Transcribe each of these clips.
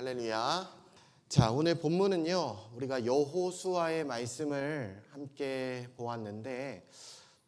할렐루야. 자, 오늘 본문은요, 우리가 여호수아의 말씀을 함께 보았는데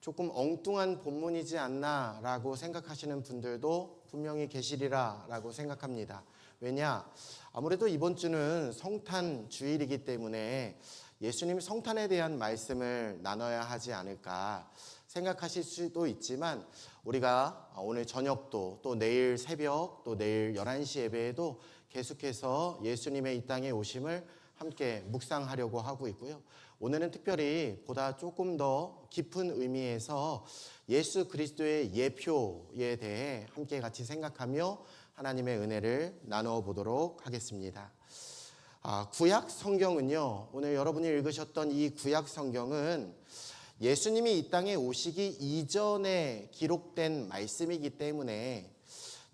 조금 엉뚱한 본문이지 않나라고 생각하시는 분들도 분명히 계시리라라고 생각합니다. 왜냐? 아무래도 이번 주는 성탄 주일이기 때문에 예수님 성탄에 대한 말씀을 나눠야 하지 않을까 생각하실 수도 있지만, 우리가 오늘 저녁도 또 내일 새벽 또 내일 11시 예배에도 계속해서 예수님의 이 땅에 오심을 함께 묵상하려고 하고 있고요. 오늘은 특별히 보다 조금 더 깊은 의미에서 예수 그리스도의 예표에 대해 함께 같이 생각하며 하나님의 은혜를 나누어 보도록 하겠습니다. 구약 성경은요, 오늘 여러분이 읽으셨던 이 구약 성경은 예수님이 이 땅에 오시기 이전에 기록된 말씀이기 때문에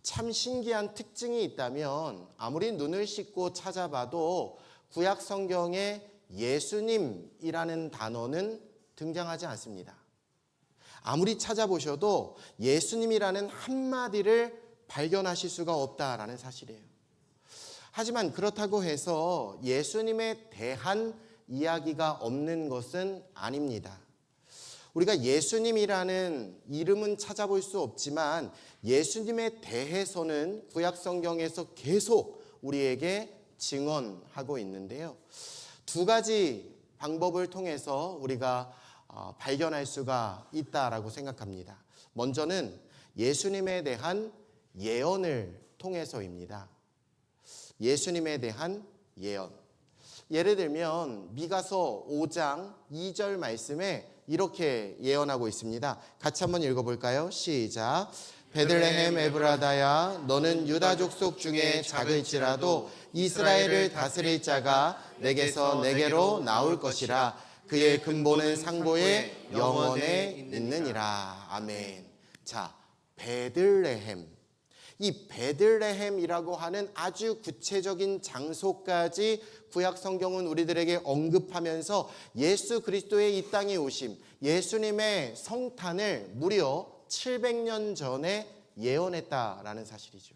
참 신기한 특징이 있다면, 아무리 눈을 씻고 찾아봐도 구약 성경에 예수님이라는 단어는 등장하지 않습니다. 아무리 찾아보셔도 예수님이라는 한마디를 발견하실 수가 없다라는 사실이에요. 하지만 그렇다고 해서 예수님에 대한 이야기가 없는 것은 아닙니다. 우리가 예수님이라는 이름은 찾아볼 수 없지만 예수님에 대해서는 구약 성경에서 계속 우리에게 증언하고 있는데요. 두 가지 방법을 통해서 우리가 발견할 수가 있다라고 생각합니다. 먼저는 예수님에 대한 예언을 통해서입니다. 예수님에 대한 예언. 예를 들면 미가서 5장 2절 말씀에 이렇게 예언하고 있습니다. 같이 한번 읽어볼까요? 시작. 베들레헴 에브라다야, 너는 유다 족속 중에 작을지라도 이스라엘을 다스릴 자가 내게서 내게로 나올 것이라. 그의 근본은 상고의 영원에 있느니라. 아멘. 자, 베들레헴. 이 베들레헴이라고 하는 아주 구체적인 장소까지 구약 성경은 우리들에게 언급하면서 예수 그리스도의 이 땅에 오심, 예수님의 성탄을 무려 700년 전에 예언했다라는 사실이죠.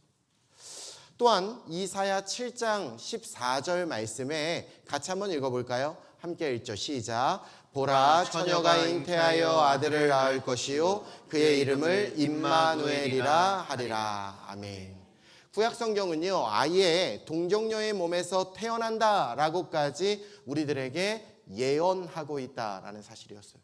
또한 이사야 7장 14절 말씀에 같이 한번 읽어볼까요? 함께 읽죠. 시작. 보라, 처녀가 잉태하여 아들을 낳을 것이요 그의 이름을 임마누엘이라 하리라. 아멘. 구약 성경은요, 아예 동정녀의 몸에서 태어난다라고까지 우리들에게 예언하고 있다라는 사실이었어요.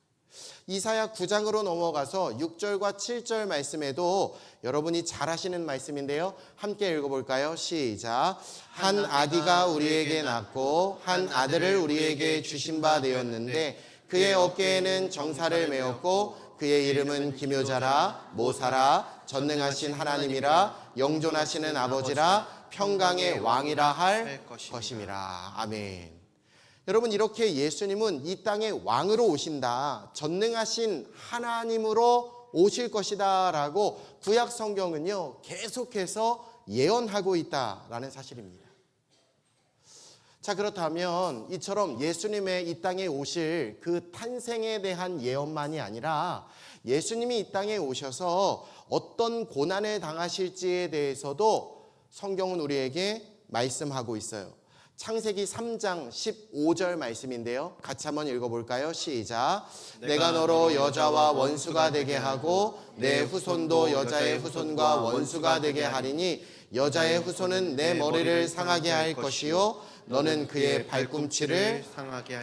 이사야 9장으로 넘어가서 6절과 7절 말씀에도 여러분이 잘 아시는 말씀인데요, 함께 읽어볼까요? 시작. 한 아기가 우리에게 낳고 한 아들을 우리에게 주신 바 되었는데 그의 어깨에는 정사를 메었고 그의 이름은 기묘자라, 모사라, 전능하신 하나님이라, 영존하시는 아버지라, 평강의 왕이라 할 것임이라. 아멘. 여러분, 이렇게 예수님은 이 땅에 왕으로 오신다, 전능하신 하나님으로 오실 것이다 라고 구약 성경은요 계속해서 예언하고 있다라는 사실입니다. 자, 그렇다면 이처럼 예수님의 이 땅에 오실 그 탄생에 대한 예언만이 아니라 예수님이 이 땅에 오셔서 어떤 고난을 당하실지에 대해서도 성경은 우리에게 말씀하고 있어요. 창세기 3장 15절 말씀인데요, 같이 한번 읽어볼까요? 시작. 내가 너로 여자와 원수가 되게 하고 내 후손도 여자의 후손과 원수가 되게 하리니 여자의 후손은 내 머리를 상하게 할 것이요 너는 그의 발꿈치를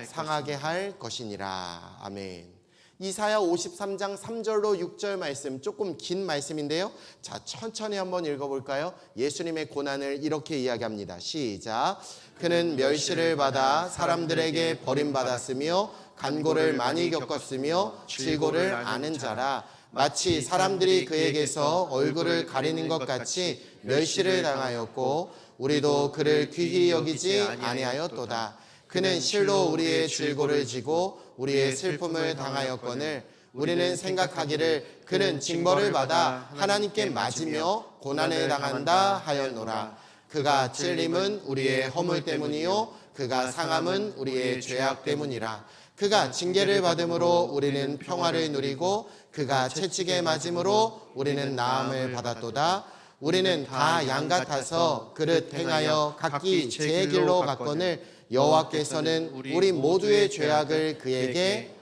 상하게 할 것이니라. 아멘. 이사야 53장 3절로 6절 말씀, 조금 긴 말씀인데요, 자, 천천히 한번 읽어볼까요? 예수님의 고난을 이렇게 이야기합니다. 시작. 그는 멸시를 받아 사람들에게 버림받았으며 간고를 많이 겪었으며 질고를 아는 자라. 마치 사람들이 그에게서 얼굴을 가리는 것 같이 멸시를 당하였고 우리도 그를 귀히 여기지 아니하였도다. 그는 실로 우리의 질고를 지고 우리의 슬픔을 당하였거늘 우리는 생각하기를 그는 징벌을 받아 하나님께 맞으며 고난을 당한다 하였노라. 그가 찔림은 우리의 허물 때문이요 그가 상함은 우리의 죄악 때문이라. 그가 징계를 받음으로 우리는 평화를 누리고 그가 채찍에 맞음으로 우리는 나음을 받았도다. 우리는 다 양 같아서 그릇 행하여 각기 제 길로 갔거늘 여호와께서는 우리 모두의 죄악을 그에게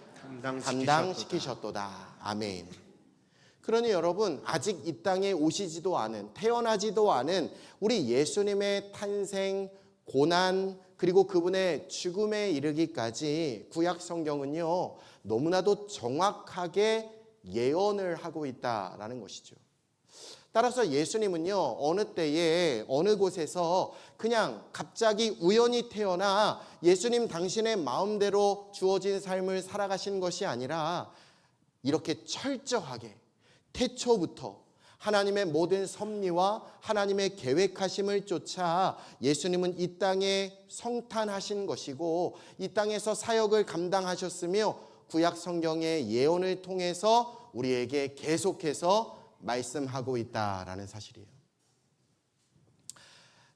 담당시키셨도다. 아멘. 그러니 여러분, 아직 이 땅에 오시지도 않은, 태어나지도 않은 우리 예수님의 탄생, 고난, 그리고 그분의 죽음에 이르기까지 구약 성경은요 너무나도 정확하게 예언을 하고 있다라는 것이죠. 따라서 예수님은요 어느 때에 어느 곳에서 그냥 갑자기 우연히 태어나 예수님 당신의 마음대로 주어진 삶을 살아가신 것이 아니라 이렇게 철저하게 태초부터 하나님의 모든 섭리와 하나님의 계획하심을 쫓아 예수님은 이 땅에 성탄하신 것이고 이 땅에서 사역을 감당하셨으며 구약 성경의 예언을 통해서 우리에게 계속해서 말씀하고 있다라는 사실이에요.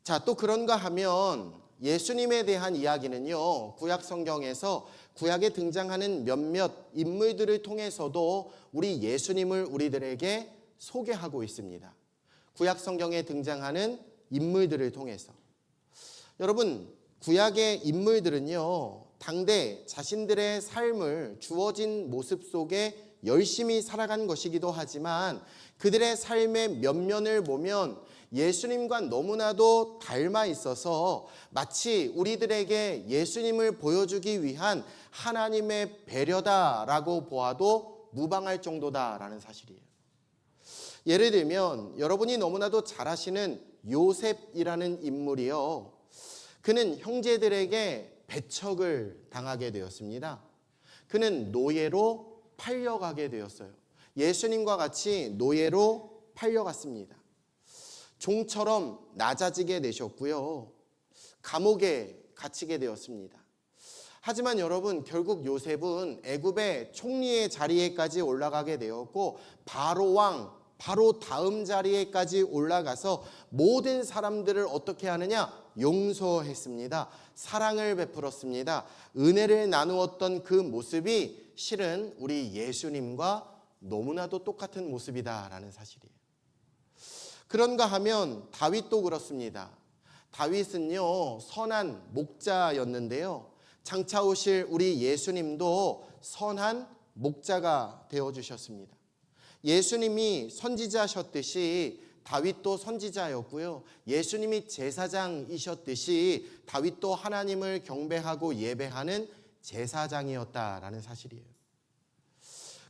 자, 또 그런가 하면 예수님에 대한 이야기는요 구약 성경에서 구약에 등장하는 몇몇 인물들을 통해서도 우리 예수님을 우리들에게 소개하고 있습니다. 구약 성경에 등장하는 인물들을 통해서. 여러분, 구약의 인물들은요 당대 자신들의 삶을 주어진 모습 속에 열심히 살아간 것이기도 하지만 그들의 삶의 면면을 보면 예수님과 너무나도 닮아 있어서 마치 우리들에게 예수님을 보여주기 위한 하나님의 배려다라고 보아도 무방할 정도다라는 사실이에요. 예를 들면 여러분이 너무나도 잘 아시는 요셉이라는 인물이요. 그는 형제들에게 배척을 당하게 되었습니다. 그는 노예로 팔려가게 되었어요. 예수님과 같이 노예로 팔려갔습니다. 종처럼 낮아지게 되셨고요. 감옥에 갇히게 되었습니다. 하지만 여러분, 결국 요셉은 애굽의 총리의 자리에까지 올라가게 되었고 바로 왕, 바로 다음 자리에까지 올라가서 모든 사람들을 어떻게 하느냐? 용서했습니다. 사랑을 베풀었습니다. 은혜를 나누었던 그 모습이 실은 우리 예수님과 너무나도 똑같은 모습이다라는 사실이에요. 그런가 하면 다윗도 그렇습니다. 다윗은요 선한 목자였는데요, 장차 오실 우리 예수님도 선한 목자가 되어주셨습니다. 예수님이 선지자셨듯이 다윗도 선지자였고요, 예수님이 제사장이셨듯이 다윗도 하나님을 경배하고 예배하는 제사장이었다라는 사실이에요.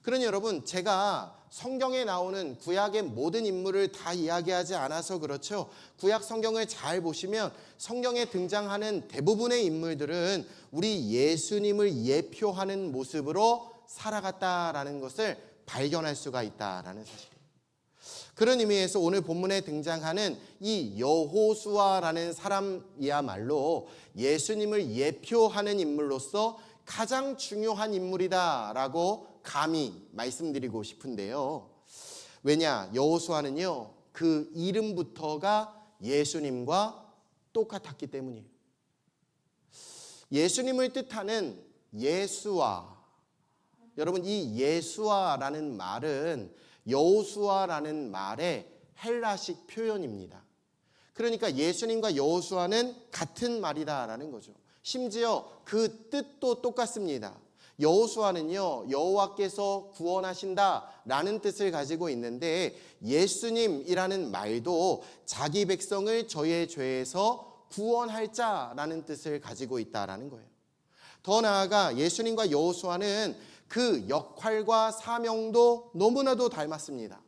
그러니 여러분, 제가 성경에 나오는 구약의 모든 인물을 다 이야기하지 않아서 그렇죠. 구약 성경을 잘 보시면 성경에 등장하는 대부분의 인물들은 우리 예수님을 예표하는 모습으로 살아갔다라는 것을 발견할 수가 있다라는 사실이에요. 그런 의미에서 오늘 본문에 등장하는 이 여호수아라는 사람이야말로 예수님을 예표하는 인물로서 가장 중요한 인물이다라고 감히 말씀드리고 싶은데요. 왜냐? 여호수아는요 그 이름부터가 예수님과 똑같았기 때문이에요. 예수님을 뜻하는 예수아, 여러분 이 예수아라는 말은 여호수아라는 말의 헬라식 표현입니다. 그러니까 예수님과 여호수아는 같은 말이다라는 거죠. 심지어 그 뜻도 똑같습니다. 여호수아는요 여호와께서 구원하신다라는 뜻을 가지고 있는데 예수님이라는 말도 자기 백성을 저의 죄에서 구원할 자라는 뜻을 가지고 있다라는 거예요. 더 나아가 예수님과 여호수아는 그 역할과 사명도 너무나도 닮았습니다.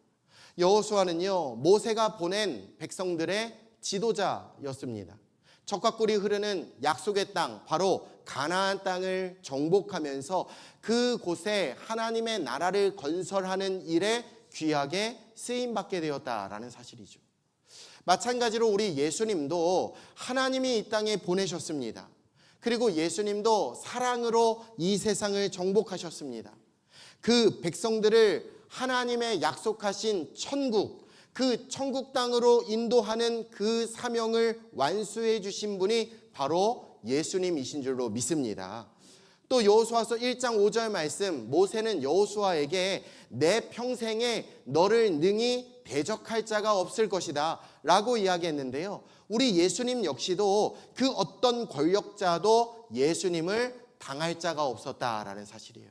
여호수아는요 모세가 보낸 백성들의 지도자였습니다. 적과 꿀이 흐르는 약속의 땅, 바로 가나안 땅을 정복하면서 그곳에 하나님의 나라를 건설하는 일에 귀하게 쓰임받게 되었다라는 사실이죠. 마찬가지로 우리 예수님도 하나님이 이 땅에 보내셨습니다. 그리고 예수님도 사랑으로 이 세상을 정복하셨습니다. 그 백성들을 하나님의 약속하신 천국, 그 천국 땅으로 인도하는 그 사명을 완수해 주신 분이 바로 예수님이신 줄로 믿습니다. 또 여호수아서 1장 5절 말씀, 모세는 여호수아에게 내 평생에 너를 능히 대적할 자가 없을 것이다 라고 이야기했는데요, 우리 예수님 역시도 그 어떤 권력자도 예수님을 당할 자가 없었다라는 사실이에요.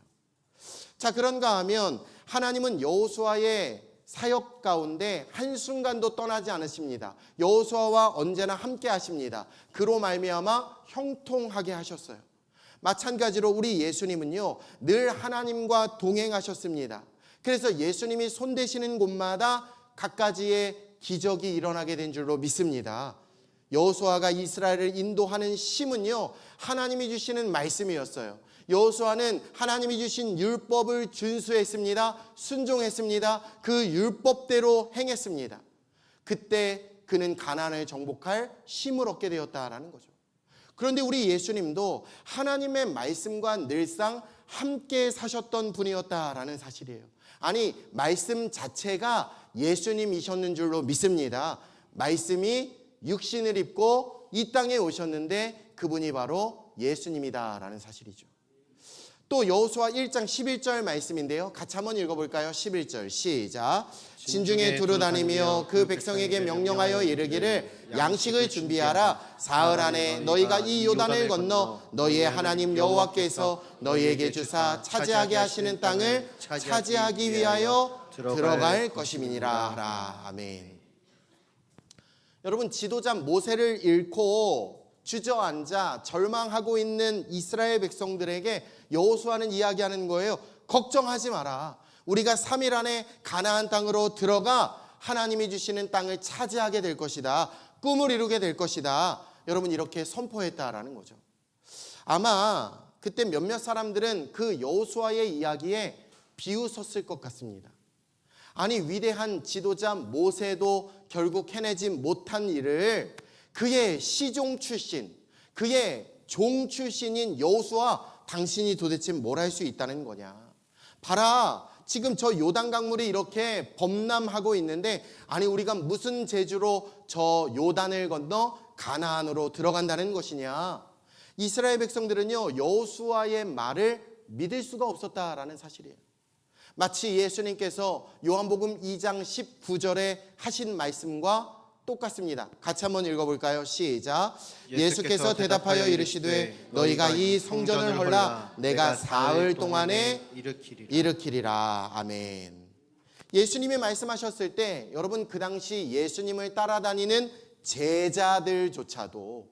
자, 그런가 하면 하나님은 여호수아의 사역 가운데 한순간도 떠나지 않으십니다. 여호수아와 언제나 함께 하십니다. 그로 말미암아 형통하게 하셨어요. 마찬가지로 우리 예수님은요, 늘 하나님과 동행하셨습니다. 그래서 예수님이 손대시는 곳마다 갖가지의 기적이 일어나게 된 줄로 믿습니다. 여호수아가 이스라엘을 인도하는 심은요, 하나님이 주시는 말씀이었어요. 여호수아는 하나님이 주신 율법을 준수했습니다. 순종했습니다. 그 율법대로 행했습니다. 그때 그는 가나안을 정복할 힘을 얻게 되었다라는 거죠. 그런데 우리 예수님도 하나님의 말씀과 늘상 함께 사셨던 분이었다라는 사실이에요. 아니, 말씀 자체가 예수님이셨는 줄로 믿습니다. 말씀이 육신을 입고 이 땅에 오셨는데 그분이 바로 예수님이다라는 사실이죠. 또 여호수아 1장 11절 말씀인데요, 같이 한번 읽어볼까요? 11절 시작. 진중에 두루 다니며 그 백성에게 명령하여 이르기를 양식을 준비하라. 사흘 안에 너희가 이 요단을 건너 너희의 하나님 여호와께서 너희에게 주사 차지하게 하시는 땅을 차지하기 위하여 들어갈 것임이니라 하라. 아멘. 여러분, 지도자 모세를 잃고 주저앉아 절망하고 있는 이스라엘 백성들에게 여호수아는 이야기하는 거예요. 걱정하지 마라. 우리가 3일 안에 가나안 땅으로 들어가 하나님이 주시는 땅을 차지하게 될 것이다. 꿈을 이루게 될 것이다. 여러분, 이렇게 선포했다라는 거죠. 아마 그때 몇몇 사람들은 그 여호수아의 이야기에 비웃었을 것 같습니다. 아니, 위대한 지도자 모세도 결국 해내지 못한 일을 그의 시종 출신, 그의 종 출신인 여호수아, 당신이 도대체 뭘 할 수 있다는 거냐. 봐라, 지금 저 요단 강물이 이렇게 범람하고 있는데, 아니 우리가 무슨 재주로 저 요단을 건너 가나안으로 들어간다는 것이냐. 이스라엘 백성들은요, 여호수아의 말을 믿을 수가 없었다라는 사실이에요. 마치 예수님께서 요한복음 2장 19절에 하신 말씀과 똑같습니다. 같이 한번 읽어볼까요? 시작. 예수께서 대답하여 이르시되 너희가 이 성전을 헐라 내가 사흘 동안에 일으키리라. 아멘. 예수님이 말씀하셨을 때 여러분, 그 당시 예수님을 따라다니는 제자들조차도,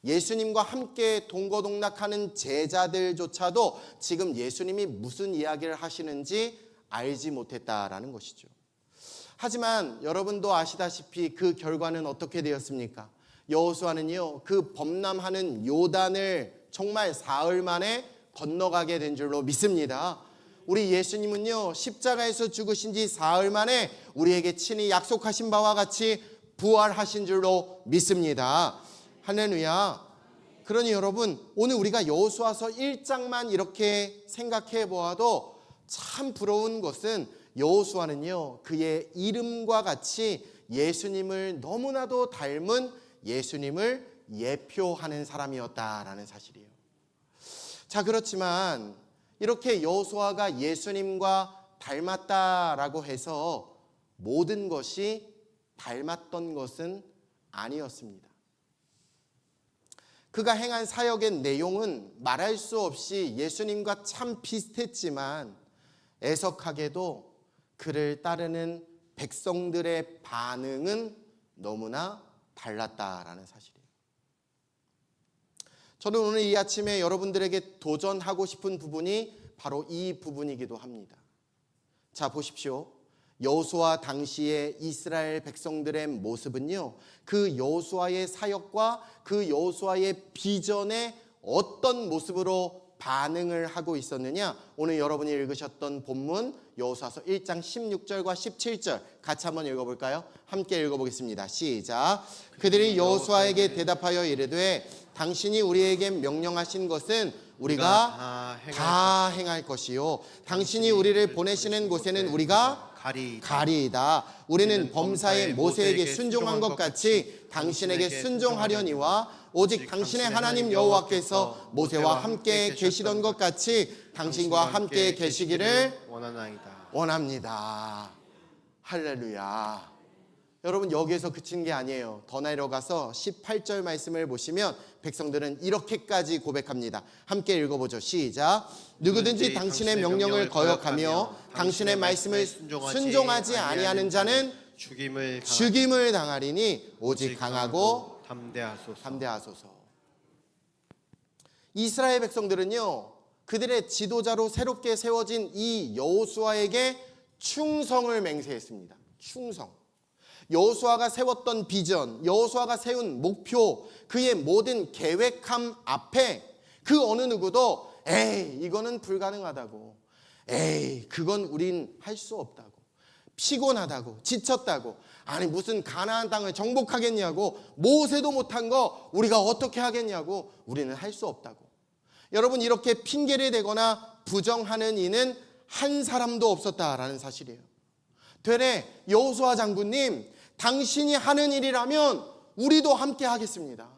예수님과 함께 동거동락하는 제자들조차도 지금 예수님이 무슨 이야기를 하시는지 알지 못했다라는 것이죠. 하지만 여러분도 아시다시피 그 결과는 어떻게 되었습니까? 여호수아는요, 그 범람하는 요단을 정말 사흘 만에 건너가게 된 줄로 믿습니다. 우리 예수님은요, 십자가에서 죽으신 지 사흘 만에 우리에게 친히 약속하신 바와 같이 부활하신 줄로 믿습니다. 할렐루야. 그러니 여러분, 오늘 우리가 여호수아서 1장만 이렇게 생각해 보아도 참 부러운 것은 여호수아는요, 그의 이름과 같이 예수님을 너무나도 닮은 예수님을 예표하는 사람이었다라는 사실이에요. 자, 그렇지만 이렇게 여호수아가 예수님과 닮았다라고 해서 모든 것이 닮았던 것은 아니었습니다. 그가 행한 사역의 내용은 말할 수 없이 예수님과 참 비슷했지만 애석하게도 그를 따르는 백성들의 반응은 너무나 달랐다라는 사실이에요. 저는 오늘 이 아침에 여러분들에게 도전하고 싶은 부분이 바로 이 부분이기도 합니다. 자, 보십시오. 여호수아 당시의 이스라엘 백성들의 모습은요, 그 여호수아의 사역과 그 여호수아의 비전에 어떤 모습으로 반응을 하고 있었느냐. 오늘 여러분이 읽으셨던 본문 여호수아서 1장 16절과 17절 같이 한번 읽어볼까요? 함께 읽어보겠습니다. 시작. 그들이 여호수아에게 대답하여 이르되 당신이 우리에게 명령하신 것은 우리가 다 행할 것이요 당신이 우리를 보내시는 곳에는 우리가 가리이다. 우리는 범사에 모세에게 순종한 것 같이 당신에게 순종하려니와 오직 당신의 하나님 여호와께서 모세와 함께 계시던 것 같이 당신과 함께 계시기를 원합니다. 할렐루야. 여러분 여기에서 그친 게 아니에요. 더 내려가서 18절 말씀을 보시면 백성들은 이렇게까지 고백합니다. 함께 읽어보죠. 시작. 누구든지 당신의 명령을 거역하며 당신의 말씀을 순종하지 아니하는 자는 죽임을 당하리니 오직 강하고 담대하소서. 이스라엘 백성들은요, 그들의 지도자로 새롭게 세워진 이 여호수아에게 충성을 맹세했습니다. 충성. 여호수아가 세웠던 비전, 여호수아가 세운 목표, 그의 모든 계획함 앞에 그 어느 누구도 에이 이거는 불가능하다고, 에이 그건 우린 할 수 없다고, 피곤하다고, 지쳤다고, 아니 무슨 가나안 땅을 정복하겠냐고, 모세도 못한 거 우리가 어떻게 하겠냐고, 우리는 할 수 없다고. 여러분 이렇게 핑계를 대거나 부정하는 이는 한 사람도 없었다라는 사실이에요. 되레 여호수아 장군님, 당신이 하는 일이라면 우리도 함께 하겠습니다.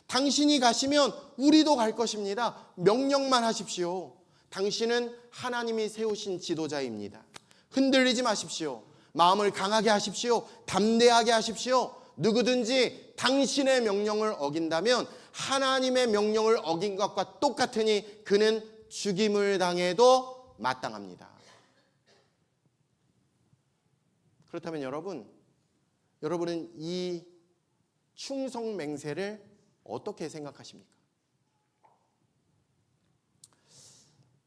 당신이 가시면 우리도 갈 것입니다. 명령만 하십시오. 당신은 하나님이 세우신 지도자입니다. 흔들리지 마십시오. 마음을 강하게 하십시오. 담대하게 하십시오. 누구든지 당신의 명령을 어긴다면 하나님의 명령을 어긴 것과 똑같으니 그는 죽임을 당해도 마땅합니다. 그렇다면 여러분은 이 충성 맹세를 어떻게 생각하십니까?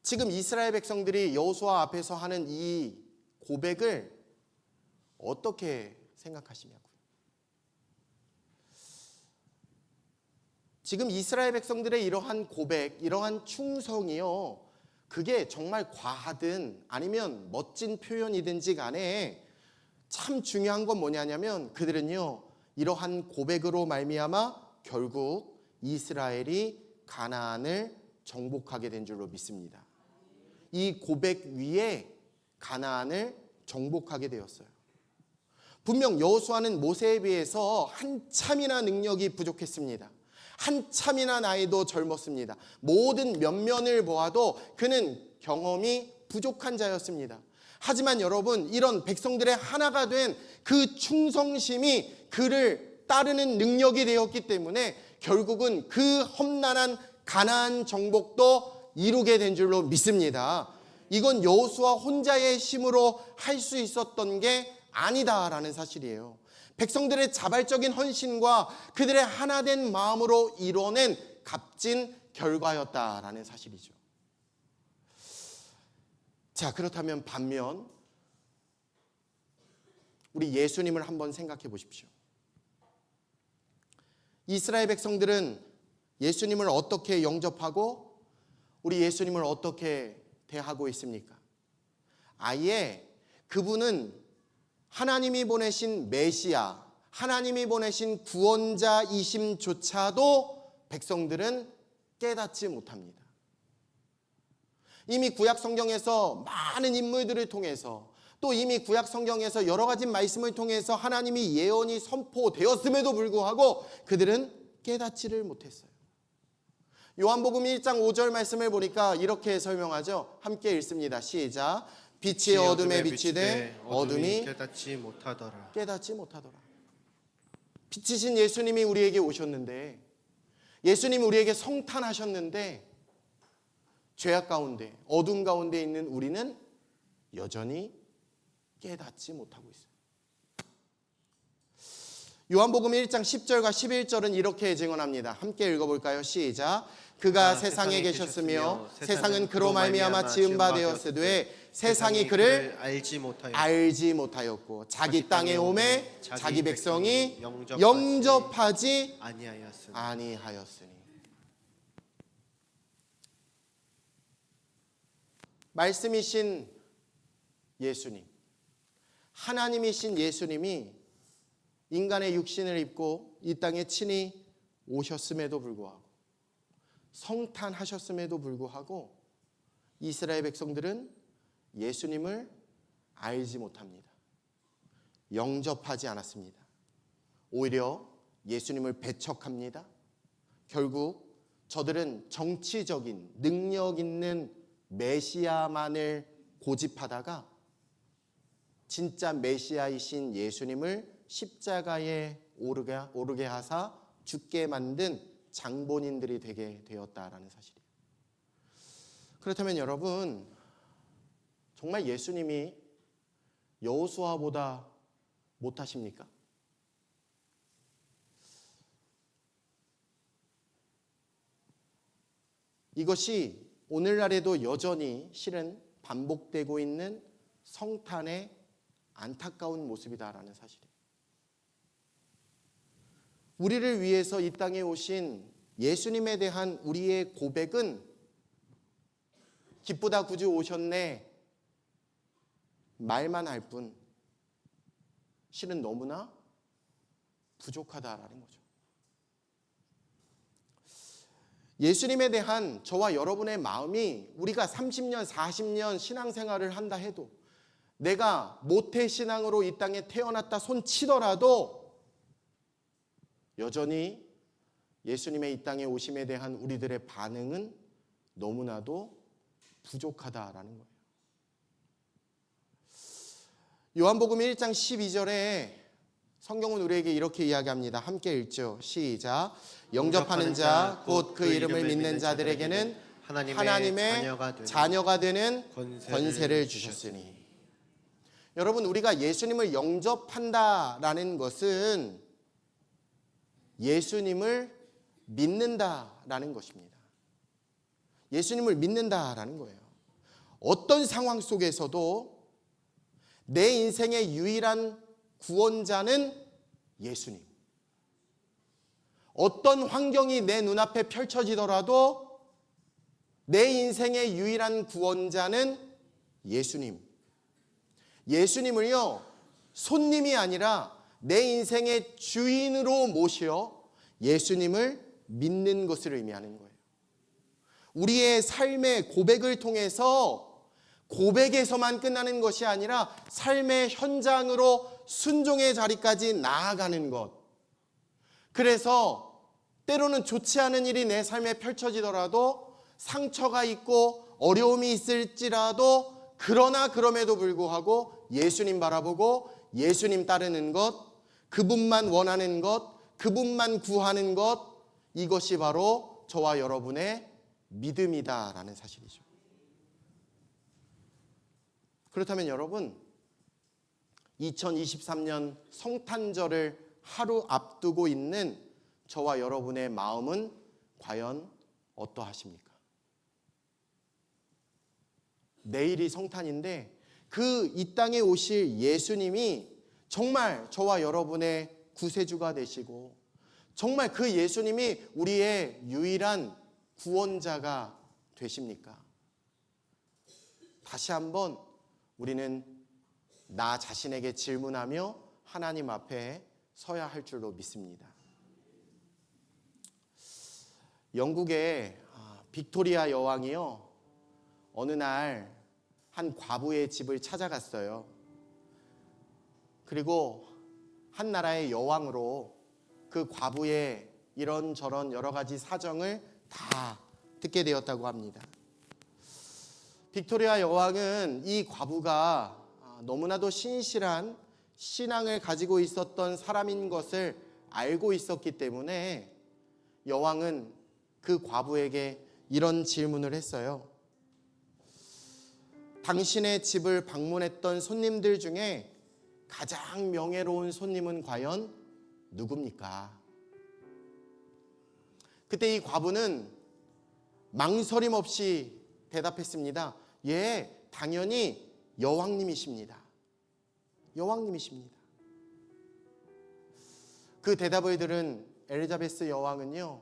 지금 이스라엘 백성들이 여호수아 앞에서 하는 이 고백을 어떻게 생각하시냐고요? 지금 이스라엘 백성들의 이러한 고백, 이러한 충성이요, 그게 정말 과하든 아니면 멋진 표현이든지 간에 참 중요한 건 뭐냐면 그들은요, 이러한 고백으로 말미암아 결국 이스라엘이 가나안을 정복하게 된 줄로 믿습니다. 이 고백 위에 가나안을 정복하게 되었어요. 분명 여호수아는 모세에 비해서 한참이나 능력이 부족했습니다. 한참이나 나이도 젊었습니다. 모든 면면을 보아도 그는 경험이 부족한 자였습니다. 하지만 여러분, 이런 백성들의 하나가 된 그 충성심이 그를 따르는 능력이 되었기 때문에 결국은 그 험난한 가나안 정복도 이루게 된 줄로 믿습니다. 이건 여호수아 혼자의 힘으로 할 수 있었던 게 아니다라는 사실이에요. 백성들의 자발적인 헌신과 그들의 하나된 마음으로 이뤄낸 값진 결과였다라는 사실이죠. 자, 그렇다면 반면 우리 예수님을 한번 생각해 보십시오. 이스라엘 백성들은 예수님을 어떻게 영접하고 우리 예수님을 어떻게 대하고 있습니까? 아예 그분은 하나님이 보내신 메시아, 하나님이 보내신 구원자이심조차도 백성들은 깨닫지 못합니다. 이미 구약 성경에서 많은 인물들을 통해서, 또 이미 구약 성경에서 여러 가지 말씀을 통해서 하나님이 예언이 선포되었음에도 불구하고 그들은 깨닫지를 못했어요. 요한복음 1장 5절 말씀을 보니까 이렇게 설명하죠. 함께 읽습니다. 시작. 빛이 어둠에 비치되 어둠이 깨닫지 못하더라. 빛이신 예수님이 우리에게 오셨는데, 예수님이 우리에게 성탄하셨는데, 죄악 가운데, 어둠 가운데 있는 우리는 여전히 깨닫지 못하고 있어요. 요한복음 1장 10절과 11절은 이렇게 증언합니다. 함께 읽어볼까요? 시작. 그가 세상에 계셨으며 세상은 그로 말미암아 지은 바 되었으되 세상이 그를 알지 못하였고 자기 땅에 오매 자기 백성이 영접하지 아니하였으니. 말씀이신 예수님, 하나님이신 예수님이 인간의 육신을 입고 이 땅에 친히 오셨음에도 불구하고, 성탄하셨음에도 불구하고 이스라엘 백성들은 예수님을 알지 못합니다. 영접하지 않았습니다. 오히려 예수님을 배척합니다. 결국 저들은 정치적인 능력 있는 메시아만을 고집하다가 진짜 메시아이신 예수님을 십자가에 오르게 하사 죽게 만든 장본인들이 되게 되었다라는 사실이에요. 그렇다면 여러분, 정말 예수님이 여호수아보다 못하십니까? 이것이 오늘날에도 여전히 실은 반복되고 있는 성탄의 안타까운 모습이다라는 사실이에요. 우리를 위해서 이 땅에 오신 예수님에 대한 우리의 고백은 기쁘다 구주 오셨네 말만 할 뿐 실은 너무나 부족하다라는 거죠. 예수님에 대한 저와 여러분의 마음이 우리가 30년, 40년 신앙생활을 한다 해도 내가 모태신앙으로 이 땅에 태어났다 손치더라도 여전히 예수님의 이 땅에 오심에 대한 우리들의 반응은 너무나도 부족하다라는 거예요. 요한복음 1장 12절에 성경은 우리에게 이렇게 이야기합니다. 함께 읽죠. 시작. 영접하는 자, 곧 그 이름을 믿는 자들에게는 하나님의 자녀가 되는 권세를 주셨으니. 여러분, 우리가 예수님을 영접한다라는 것은 예수님을 믿는다라는 것입니다. 예수님을 믿는다라는 거예요. 어떤 상황 속에서도 내 인생의 유일한 구원자는 예수님. 어떤 환경이 내 눈앞에 펼쳐지더라도 내 인생의 유일한 구원자는 예수님. 예수님을요, 손님이 아니라 내 인생의 주인으로 모셔 예수님을 믿는 것을 의미하는 거예요. 우리의 삶의 고백을 통해서 고백에서만 끝나는 것이 아니라 삶의 현장으로 순종의 자리까지 나아가는 것. 그래서 때로는 좋지 않은 일이 내 삶에 펼쳐지더라도 상처가 있고 어려움이 있을지라도 그러나 그럼에도 불구하고 예수님 바라보고 예수님 따르는 것, 그분만 원하는 것, 그분만 구하는 것, 이것이 바로 저와 여러분의 믿음이다라는 사실이죠. 그렇다면 여러분, 2023년 성탄절을 하루 앞두고 있는 저와 여러분의 마음은 과연 어떠하십니까? 내일이 성탄인데 그 이 땅에 오실 예수님이 정말 저와 여러분의 구세주가 되시고 정말 그 예수님이 우리의 유일한 구원자가 되십니까? 다시 한번 우리는 나 자신에게 질문하며 하나님 앞에 서야 할 줄로 믿습니다. 영국의 빅토리아 여왕이요, 어느 날 한 과부의 집을 찾아갔어요. 그리고 한 나라의 여왕으로 그 과부의 이런저런 여러 가지 사정을 다 듣게 되었다고 합니다. 빅토리아 여왕은 이 과부가 너무나도 신실한 신앙을 가지고 있었던 사람인 것을 알고 있었기 때문에 여왕은 그 과부에게 이런 질문을 했어요. 당신의 집을 방문했던 손님들 중에 가장 명예로운 손님은 과연 누굽니까? 그때 이 과부는 망설임 없이 대답했습니다. 예, 당연히 여왕님이십니다. 여왕님이십니다. 그 대답을 들은 엘리자베스 여왕은요,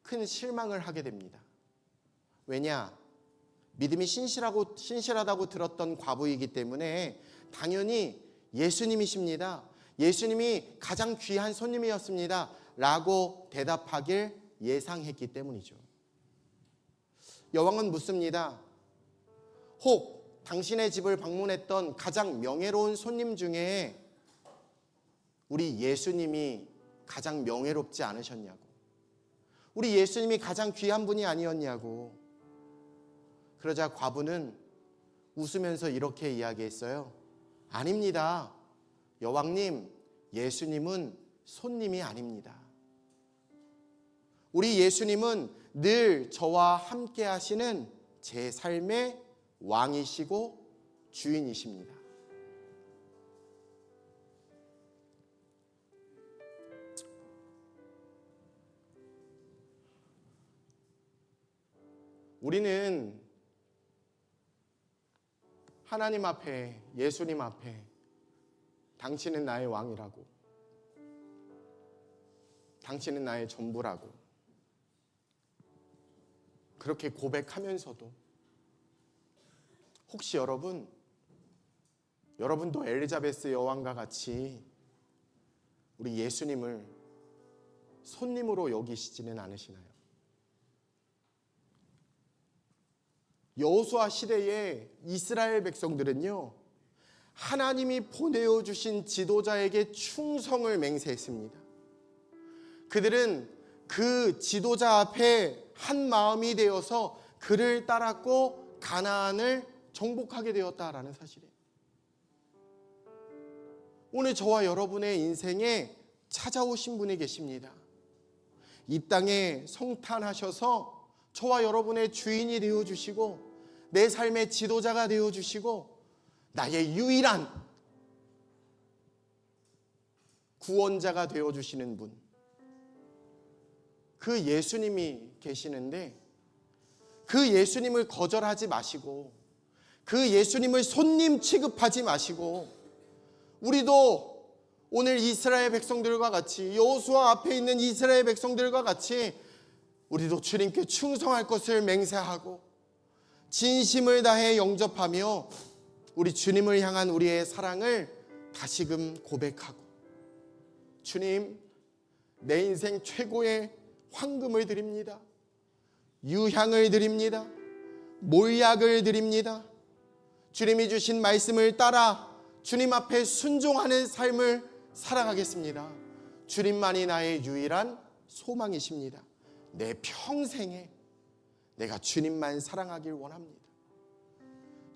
큰 실망을 하게 됩니다. 왜냐? 믿음이 신실하다고 들었던 과부이기 때문에 당연히 예수님이십니다. 예수님이 가장 귀한 손님이었습니다. 라고 대답하길 예상했기 때문이죠. 여왕은 묻습니다. 혹 당신의 집을 방문했던 가장 명예로운 손님 중에 우리 예수님이 가장 명예롭지 않으셨냐고, 우리 예수님이 가장 귀한 분이 아니었냐고. 그러자 과부는 웃으면서 이렇게 이야기했어요. 아닙니다. 여왕님, 예수님은 손님이 아닙니다. 우리 예수님은 늘 저와 함께 하시는 제 삶의 왕이시고 주인이십니다. 우리는 하나님 앞에, 예수님 앞에 당신은 나의 왕이라고, 당신은 나의 전부라고 그렇게 고백하면서도 혹시 여러분도 엘리자베스 여왕과 같이 우리 예수님을 손님으로 여기시지는 않으시나요? 여호수아 시대의 이스라엘 백성들은요, 하나님이 보내어 주신 지도자에게 충성을 맹세했습니다. 그들은 그 지도자 앞에 한 마음이 되어서 그를 따랐고 가나안을 정복하게 되었다라는 사실이에요. 오늘 저와 여러분의 인생에 찾아오신 분이 계십니다. 이 땅에 성탄하셔서 저와 여러분의 주인이 되어주시고 내 삶의 지도자가 되어주시고 나의 유일한 구원자가 되어주시는 분, 그 예수님이 계시는데 그 예수님을 거절하지 마시고 그 예수님을 손님 취급하지 마시고 우리도 오늘 이스라엘 백성들과 같이, 여호수아 앞에 있는 이스라엘 백성들과 같이 우리도 주님께 충성할 것을 맹세하고 진심을 다해 영접하며 우리 주님을 향한 우리의 사랑을 다시금 고백하고, 주님, 내 인생 최고의 황금을 드립니다. 유향을 드립니다. 몰약을 드립니다. 주님이 주신 말씀을 따라 주님 앞에 순종하는 삶을 살아가겠습니다. 주님만이 나의 유일한 소망이십니다. 내 평생에 내가 주님만 사랑하길 원합니다.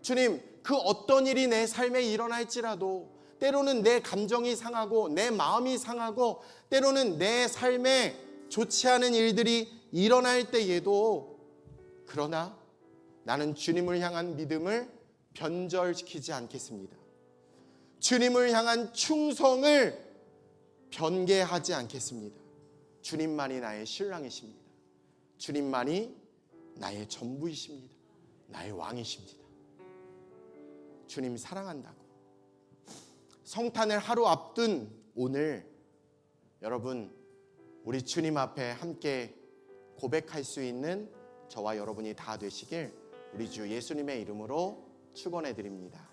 주님, 그 어떤 일이 내 삶에 일어날지라도 때로는 내 감정이 상하고 내 마음이 상하고 때로는 내 삶에 좋지 않은 일들이 일어날 때에도, 그러나 나는 주님을 향한 믿음을 변절시키지 않겠습니다. 주님을 향한 충성을 변개하지 않겠습니다. 주님만이 나의 신랑이십니다. 주님만이 나의 전부이십니다. 나의 왕이십니다. 주님 사랑한다고. 성탄을 하루 앞둔 오늘, 여러분, 우리 주님 앞에 함께 고백할 수 있는 저와 여러분이 다 되시길 우리 주 예수님의 이름으로 축원해 드립니다.